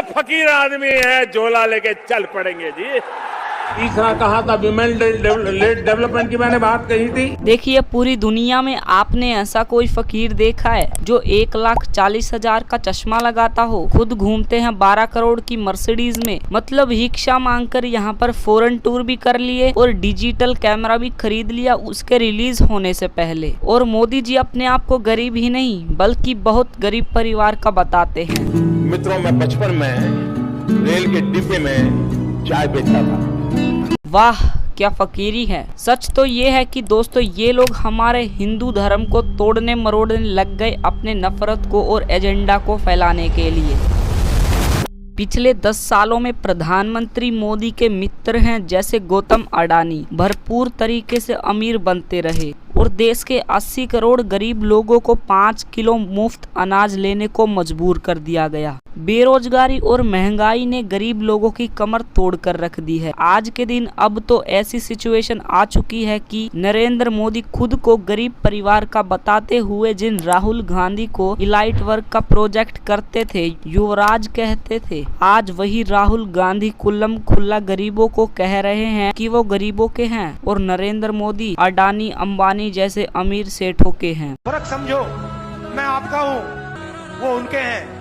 फकीर आदमी है, झोला लेके चल पड़ेंगे जी। तीसरा कहा था विमेन डेवलपमेंट की मैंने बात कही थी। देखिए, पूरी दुनिया में आपने ऐसा कोई फकीर देखा है जो 1,40,000 का चश्मा लगाता हो, खुद घूमते हैं 12 करोड़ की मर्सिडीज में, मतलब भिक्षा मांगकर यहाँ पर फॉरेन टूर भी कर लिए और डिजिटल कैमरा भी खरीद लिया उसके रिलीज होने से पहले। और मोदी जी अपने आप को गरीब ही नहीं बल्कि बहुत गरीब परिवार का बताते हैं। मित्रों, मैं बचपन में रेल के डिब्बे में चाय बेचता था। वाह, क्या फकीरी है। सच तो ये है कि दोस्तों, ये लोग हमारे हिंदू धर्म को तोड़ने मरोड़ने लग गए अपने नफरत को और एजेंडा को फैलाने के लिए। पिछले 10 सालों में प्रधानमंत्री मोदी के मित्र हैं जैसे गौतम अडानी भरपूर तरीके से अमीर बनते रहे और देश के 80 करोड़ गरीब लोगों को 5 किलो मुफ्त अनाज लेने को मजबूर कर दिया गया। बेरोजगारी और महंगाई ने गरीब लोगों की कमर तोड़ कर रख दी है। आज के दिन अब तो ऐसी सिचुएशन आ चुकी है कि नरेंद्र मोदी खुद को गरीब परिवार का बताते हुए जिन राहुल गांधी को इलाइट वर्क का प्रोजेक्ट करते थे, युवराज कहते थे, आज वही राहुल गांधी खुल्लम खुल्ला गरीबों को कह रहे हैं कि वो गरीबों के हैं और नरेंद्र मोदी अडानी अंबानी जैसे अमीर सेठों के हैं। फर्क समझो, मैं आपका हूँ, वो उनके हैं।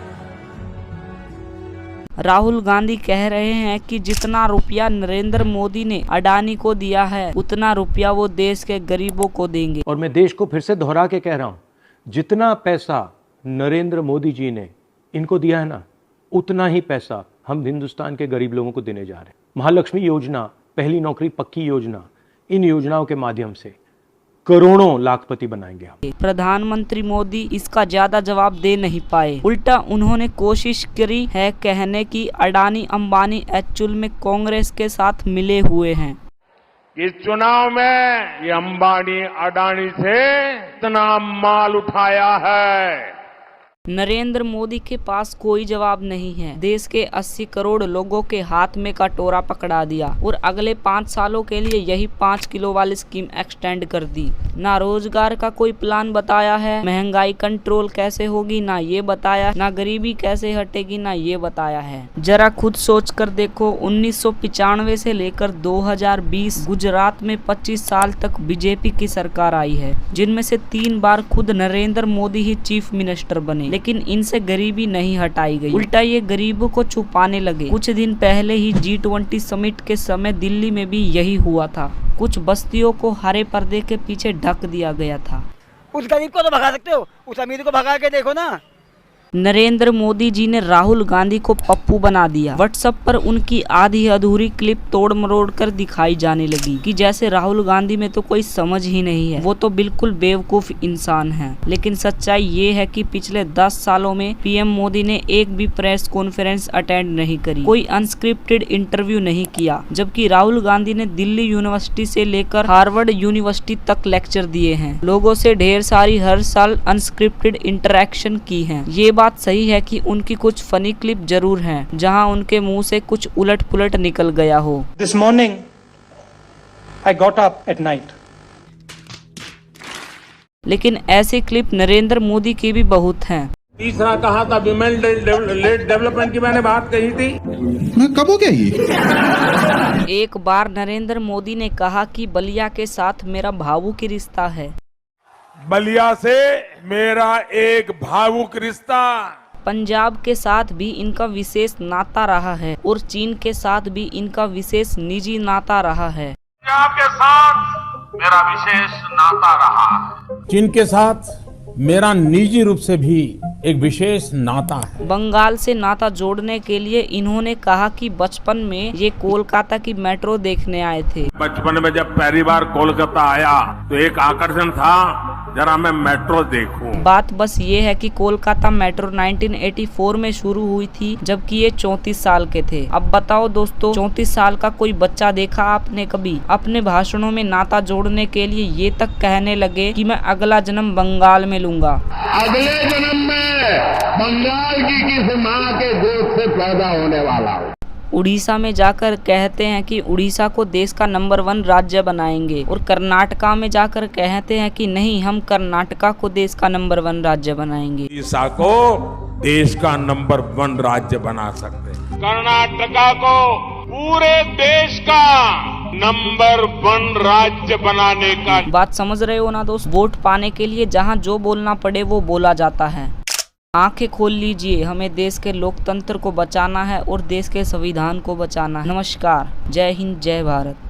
राहुल गांधी कह रहे हैं कि जितना रुपया नरेंद्र मोदी ने अडानी को दिया है उतना रुपया वो देश के गरीबों को देंगे। और मैं देश को फिर से दोहरा के कह रहा हूँ, जितना पैसा नरेंद्र मोदी जी ने इनको दिया है ना, उतना ही पैसा हम हिंदुस्तान के गरीब लोगों को देने जा रहे हैं। महालक्ष्मी योजना, पहली नौकरी पक्की योजना, इन योजनाओं के माध्यम से करोड़ों लाखपति बनाएंगे हम। प्रधानमंत्री मोदी इसका ज्यादा जवाब दे नहीं पाए। उल्टा उन्होंने कोशिश करी है कहने की अडानी अंबानी एक्चुअल में कांग्रेस के साथ मिले हुए हैं। इस चुनाव में ये अंबानी अडानी से इतना माल उठाया है। नरेंद्र मोदी के पास कोई जवाब नहीं है। देश के 80 करोड़ लोगों के हाथ में कटोरा पकड़ा दिया और अगले 5 सालों के लिए यही 5 किलो वाली स्कीम एक्सटेंड कर दी। ना रोजगार का कोई प्लान बताया है, महंगाई कंट्रोल कैसे होगी ना ये बताया, ना गरीबी कैसे हटेगी ना ये बताया है। जरा खुद सोच कर देखो, 1995 से लेकर 2020 गुजरात में 25 साल तक बीजेपी की सरकार आई है, जिनमें से 3 बार खुद नरेंद्र मोदी ही चीफ मिनिस्टर बने, लेकिन इनसे गरीबी नहीं हटाई गई। उल्टा ये गरीबों को छुपाने लगे। कुछ दिन पहले ही G20 समिट के समय दिल्ली में भी यही हुआ था। कुछ बस्तियों को हरे पर्दे के पीछे ढक दिया गया था। उस गरीब को तो भगा सकते हो, उस अमीर को भगा के देखो ना। नरेंद्र मोदी जी ने राहुल गांधी को पप्पू बना दिया। व्हाट्सएप पर उनकी आधी अधूरी क्लिप तोड़ मरोड़ कर दिखाई जाने लगी कि जैसे राहुल गांधी में तो कोई समझ ही नहीं है, वो तो बिल्कुल बेवकूफ इंसान है। लेकिन सच्चाई ये है कि पिछले 10 सालों में पीएम मोदी ने एक भी प्रेस कॉन्फ्रेंस अटेंड नहीं करी, कोई अनस्क्रिप्टेड इंटरव्यू नहीं किया, जबकि राहुल गांधी ने दिल्ली यूनिवर्सिटी से लेकर हार्वर्ड यूनिवर्सिटी तक लेक्चर दिए हैं, लोगों से ढेर सारी हर साल अनस्क्रिप्टेड इंटरेक्शन की है। ये बात सही है कि उनकी कुछ फनी क्लिप जरूर हैं, जहां उनके मुंह से कुछ उलट पुलट निकल गया हो। This morning, I got up at night. लेकिन ऐसी क्लिप नरेंद्र मोदी की भी बहुत हैं। तीसरा कहा था विमेन डेवलपमेंट की मैंने बात कही थी। मैं कब हो गया ये? एक बार नरेंद्र मोदी ने कहा कि बलिया के साथ मेरा भावुक रिश्ता है। बलिया से मेरा एक भावुक रिश्ता। पंजाब के साथ भी इनका विशेष नाता रहा है और चीन के साथ भी इनका विशेष निजी नाता रहा है। पंजाब के साथ मेरा विशेष नाता रहा है। चीन के साथ मेरा निजी रूप से भी एक विशेष नाता है। बंगाल से नाता जोड़ने के लिए इन्होंने कहा कि बचपन में ये कोलकाता की मेट्रो देखने आए थे। बचपन में जब पहली बार कोलकाता आया तो एक आकर्षण था, जरा मैं मेट्रो देखूं। बात बस ये है कि कोलकाता मेट्रो 1984 में शुरू हुई थी, जबकि ये 34 साल के थे। अब बताओ दोस्तों, 34 साल का कोई बच्चा देखा आपने कभी? अपने भाषणों में नाता जोड़ने के लिए ये तक कहने लगे कि मैं अगला जन्म बंगाल में लूंगा। अगले जन्म में बंगाल की किसी माँ के गोद से पैदा होने वाला हूँ। उड़ीसा में जाकर कहते हैं कि उड़ीसा को देश का नंबर 1 राज्य बनाएंगे, और कर्नाटका में जाकर कहते हैं कि नहीं, हम कर्नाटका को देश का नंबर 1 राज्य बनाएंगे। उड़ीसा को देश का नंबर 1 राज्य बना सकते हैं। कर्नाटका को पूरे देश का नंबर 1 राज्य बनाने का। बात समझ रहे हो ना दोस्त? वोट पाने के लिए जहां जो बोलना पड़े वो बोला जाता है। आंखें खोल लीजिए, हमें देश के लोकतंत्र को बचाना है और देश के संविधान को बचाना है। नमस्कार, जय हिंद, जय भारत।